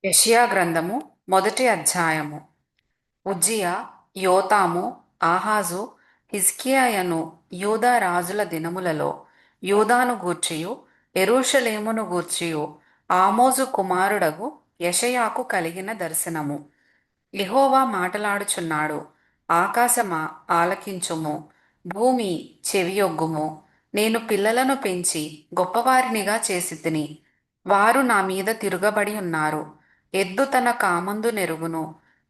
యెషయా గ్రంథము మొదటి అధ్యాయము. ఉజ్జియా, యోతాము, ఆహాజు, హిజ్కియాయను యూదా రాజుల దినములలో యూదాను గూర్చియు యెరూషలేమును గూర్చియు ఆమోజు కుమారుడగు యెషయాకు కలిగిన దర్శనము. యెహోవా మాటలాడుచున్నాడు. ఆకాశమా ఆలకించుము, భూమి చెవియొగ్గుము. నేను పిల్లలను పెంచి గొప్పవారినిగా చేసితిని. వారు నా మీద తిరుగబడి ఉన్నారు. ఎద్దు తన కామందు నెరుగును,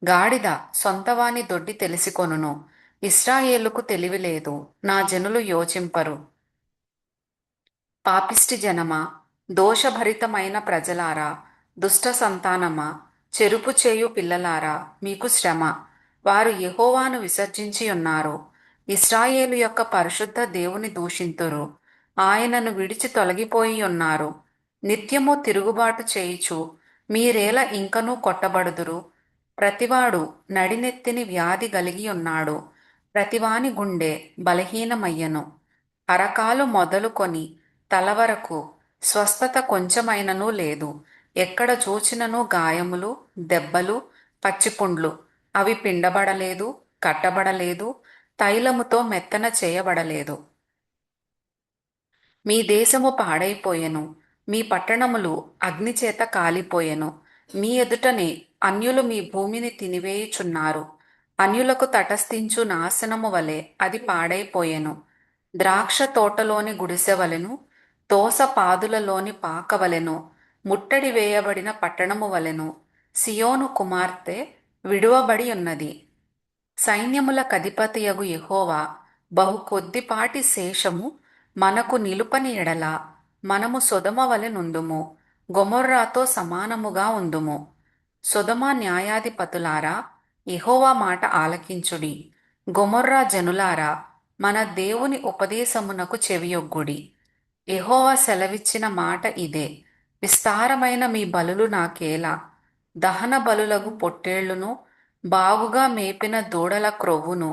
గాడిద సొంతవాని దొడ్డి తెలిసికొనును. ఇశ్రాయేలుకు తెలివిలేదు, నా జనులు యోచింపరు. పాపిష్టి జనమా, దోషభరితమైన ప్రజలారా, దుష్ట సంతానమా, చెరుపు చేయు పిల్లలారా, మీకు శ్రమ. వారు యెహోవాను విసర్జించి ఉన్నారు. ఇశ్రాయేలు యొక్క పరిశుద్ధ దేవుని దూషింతురు. ఆయనను విడిచి తొలగిపోయి ఉన్నారు. నిత్యము తిరుగుబాటు చేయుచు మీరేల ఇంకనూ కొట్టబడుదురు. ప్రతివాడు నడినెత్తిని వ్యాధి కలిగి ఉన్నాడు. ప్రతివాని గుండె బలహీనమయ్యను. అరకాలు మొదలుకొని తల వరకు స్వస్థత కొంచెమైననూ లేదు. ఎక్కడ చూచినను గాయములు, దెబ్బలు, పచ్చిపుండ్లు. అవి పిండబడలేదు, కట్టబడలేదు, తైలముతో మెత్తన చేయబడలేదు. మీ దేశము పాడైపోయెను, మీ పట్టణములు అగ్నిచేత కాలిపోయెను. మీ ఎదుటనే అన్యులు మీ భూమిని తినివేయుచున్నారు. అన్యులకు తటస్థించు నాశనము వలె అది పాడైపోయెను. ద్రాక్ష తోటలోని గుడిసెవలెను, తోస పాదులలోని పాకవలెను, ముట్టడి వేయబడిన పట్టణము వలెను సియోను కుమార్తె విడువబడి ఉన్నది. సైన్యముల కధిపతియగు యెహోవా బహు కొద్దిపాటి శేషము మనకు నిలుపని ఎడల మనము సొదొమ వలె నుందుము, గొమొర్రాతో సమానముగా ఉందుము. సొదొమ న్యాయాధిపతులారా, యెహోవా మాట ఆలకించుడి. గొమొర్రా జనులారా, మన దేవుని ఉపదేశమునకు చెవియొగ్గుడి. యెహోవా సెలవిచ్చిన మాట ఇదే. విస్తారమైన మీ బలులు నాకేలా? దహన బలులగు పొట్టేళ్లును, బాగుగా మేపిన దూడల క్రొవ్వును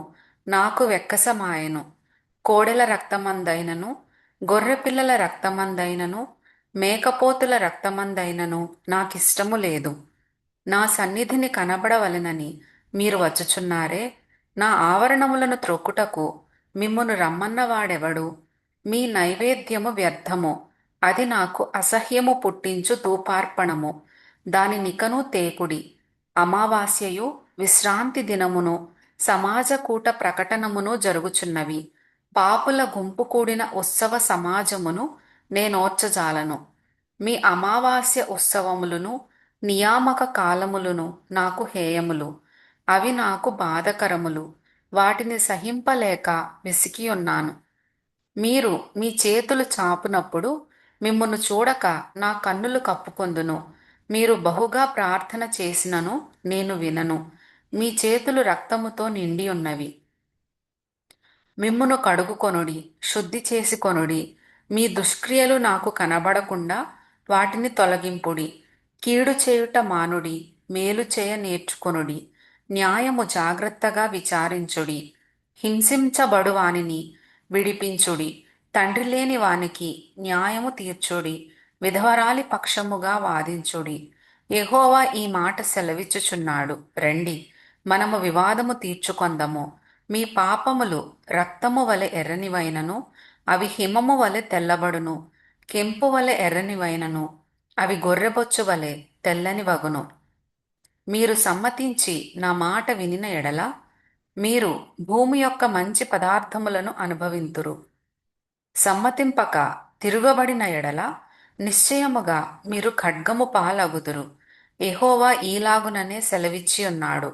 నాకు వెక్కసమాయెను. కోడెల రక్తమందైనను, గొర్రెపిల్లల రక్తమందైనను, మేకపోతుల రక్తమందైనను నాకిష్టము లేదు. నా సన్నిధిని కనబడవలెనని మీరు వచ్చుచున్నారే. నా ఆవరణములను త్రొక్కుటకు మిమ్మును రమ్మన్నవాడెవడు? మీ నైవేద్యము వ్యర్థము, అది నాకు అసహ్యము పుట్టించు ధూపార్పణము. దానినికను తేకుడి. అమావాస్యయు విశ్రాంతి దినమును సమాజకూట ప్రకటనమును జరుగుచున్నవి. పాపుల గుంపు కూడిన ఉత్సవ సమాజమును నేనోర్చజాలను. మీ అమావాస్య ఉత్సవములను నియామక కాలములను నాకు హేయములు. అవి నాకు బాధకరములు. వాటిని సహింపలేక విసికియున్నాను. మీరు మీ చేతులు చాపునప్పుడు మిమ్మును చూడక నా కన్నులు కప్పుకొందును. మీరు బహుగా ప్రార్థన చేసినను నేను వినను. మీ చేతులు రక్తముతో నిండి ఉన్నవి. మిమ్మును కడుగుకొనుడి, శుద్ధి చేసుకొనుడి. మీ దుష్క్రియలు నాకు కనబడకుండా వాటిని తొలగింపుడి. కీడు చేయుట మానుడి, మేలు చేయ నేర్చుకొనుడి. న్యాయము జాగ్రత్తగా విచారించుడి. హింసించబడు వానిని విడిపించుడి. తండ్రి లేని వానికి న్యాయము తీర్చుడి. విధవరాలి పక్షముగా వాదించుడి. యెహోవా ఈ మాట సెలవిచ్చుచున్నాడు. రండి, మనము వివాదము తీర్చుకొందము. మీ పాపములు రక్తము వలె ఎర్రనివైనను అవి హిమము వలె తెల్లబడును. కెంపు వలె ఎర్రనివైనను అవి గొర్రెబొచ్చు వలె తెల్లని వగును. మీరు సమ్మతించి నా మాట వినిన ఎడల మీరు భూమి యొక్క మంచి పదార్థములను అనుభవింతురు. సమ్మతింపక తిరుగబడిన ఎడల నిశ్చయముగా మీరు ఖడ్గము పాలగుదురు. యెహోవా ఈలాగుననే సెలవిచ్చి ఉన్నాడు.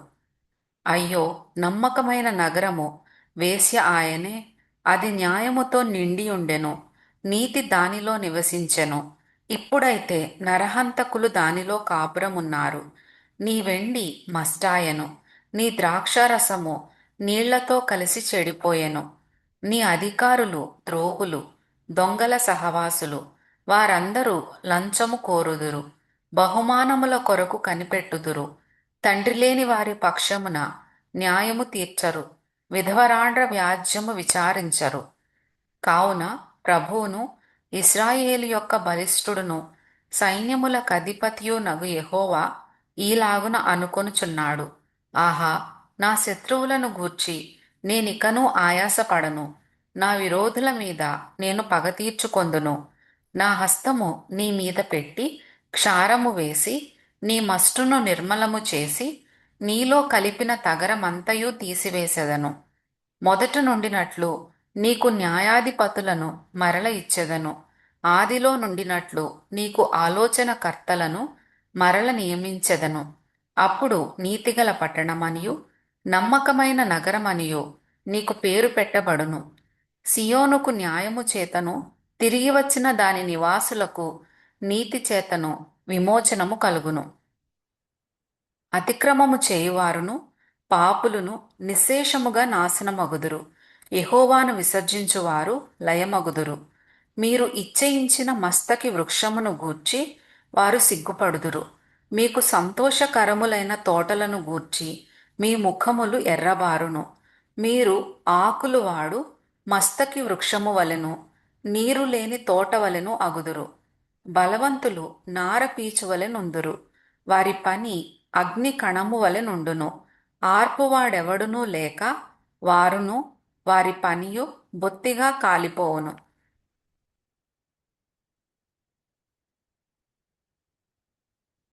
అయ్యో, నమ్మకమైన నగరము వేశ్య ఆయనే. అది న్యాయముతో నిండి ఉండెను, నీతి దానిలో నివసించెను. ఇప్పుడైతే నరహంతకులు దానిలో కాపురమున్నారు. నీ వెండి మస్టాయెను, నీ ద్రాక్షారసము నీళ్లతో కలిసి చెడిపోయెను. నీ అధికారులు ద్రోహులు, దొంగల సహవాసులు. వారందరూ లంచము కోరుదురు, బహుమానముల కొరకు కనిపెట్టుదురు. తండ్రి లేని వారి పక్షమున న్యాయము తీర్చరు, విధవరాండ్ర వ్యాజ్యము విచారించరు. కావున ప్రభువును, ఇశ్రాయేలు యొక్క బలిష్ఠుడును, సైన్యముల కధిపతియు నగు యెహోవా ఈలాగున అనుకొనుచున్నాడు. ఆహా, నా శత్రువులను గూర్చి నేనికనూ ఆయాసపడను. నా విరోధుల మీద నేను పగ తీర్చుకొందును. నా హస్తము నీ మీద పెట్టి క్షారము వేసి నీ మస్టును నిర్మలము చేసి నీలో కలిపిన తగరమంతయు తీసివేసెదను. మొదట నుండినట్లు నీకు న్యాయాధిపతులను మరల ఇచ్చెదను. ఆదిలో నుండినట్లు నీకు ఆలోచనకర్తలను మరల నియమించెదను. అప్పుడు నీతిగల పట్టణమనియు నమ్మకమైన నగరమనియు నీకు పేరు పెట్టబడును. సియోనుకు న్యాయము చేతను తిరిగి వచ్చిన దాని నివాసులకు నీతి చేతను విమోచనము కలుగును. అతిక్రమము చేయువారును పాపులును నిశ్శేషముగా నాశనమగుదురు. యెహోవాను విసర్జించువారు లయమగుదురు. మీరు ఇచ్చయించిన మస్తకి వృక్షమును గూర్చి వారు సిగ్గుపడుదురు. మీకు సంతోషకరములైన తోటలను గూర్చి మీ ముఖములు ఎర్రబారును. మీరు ఆకులు వాడు మస్తకి వృక్షము వలెను నీరు లేని తోట వలెను అగుదురు. బలవంతులు నార పీచు వలె నుందురు. వారి పని అగ్ని కణము వలె నుండును. ఆర్పువాడెవడునూ లేక వారును వారి పనియు బొత్తిగా కాలిపోవును.